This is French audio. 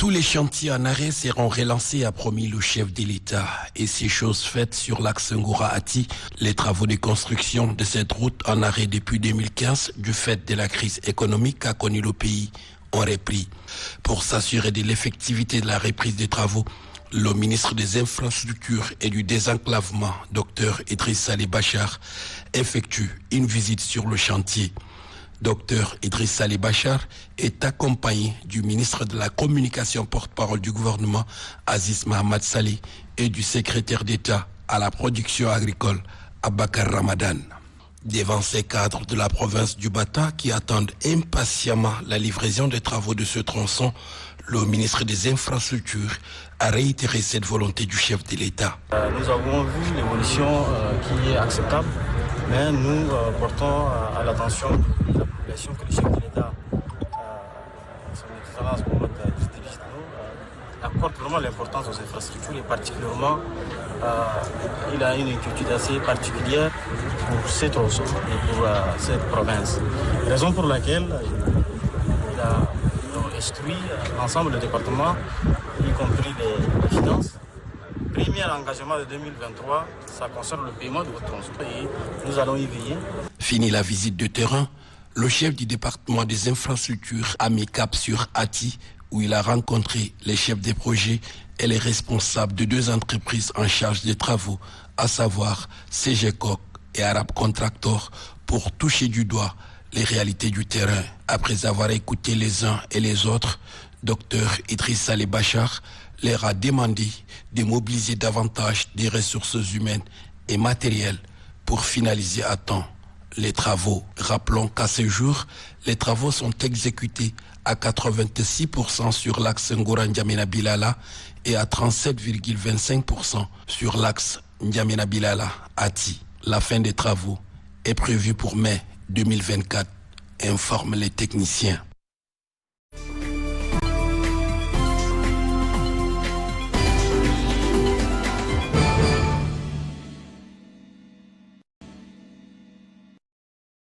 Tous les chantiers en arrêt seront relancés, a promis le chef de l'État. Et c'est chose faite sur l'axe Ngoura-Ati. Les travaux de construction de cette route en arrêt depuis 2015, du fait de la crise économique qu'a connue le pays, ont repris. Pour s'assurer de l'effectivité de la reprise des travaux, le ministre des Infrastructures et du Désenclavement, Dr Idriss Ali Bachar, effectue une visite sur le chantier. Dr Idriss Ali Bachar est accompagné du ministre de la Communication porte-parole du gouvernement, Aziz Mohamed Saleh, et du secrétaire d'État à la production agricole, Abakar Ramadan. Devant ces cadres de la province du Bata qui attendent impatiemment la livraison des travaux de ce tronçon, le ministre des Infrastructures a réitéré cette volonté du chef de l'État. Nous avons vu l'évolution qui est acceptable, mais nous portons à l'attention de la population que le chef de l'État, son excellence Mohamed accorde vraiment l'importance aux infrastructures et particulièrement il a une inquiétude assez particulière pour ces tronçons et pour cette province. Raison pour laquelle il a instruit l'ensemble des départements, y compris les finances. Premier engagement de 2023, ça concerne le paiement de votre tronçon et nous allons y veiller. Fini la visite de terrain, le chef du département des infrastructures a mis cap sur Ati, où il a rencontré les chefs des projets et les responsables de deux entreprises en charge des travaux, à savoir CGCOC et Arab Contractor, pour toucher du doigt les réalités du terrain. Après avoir écouté les uns et les autres, Dr Idriss Ali Bachar leur a demandé de mobiliser davantage des ressources humaines et matérielles pour finaliser à temps les travaux. Rappelons qu'à ce jour, les travaux sont exécutés à 86% sur l'axe Ngoura-N'Djamena-Bilala et à 37,25% sur l'axe N'Djamena-Bilala-Ati. La fin des travaux est prévue pour mai 2024, informent les techniciens.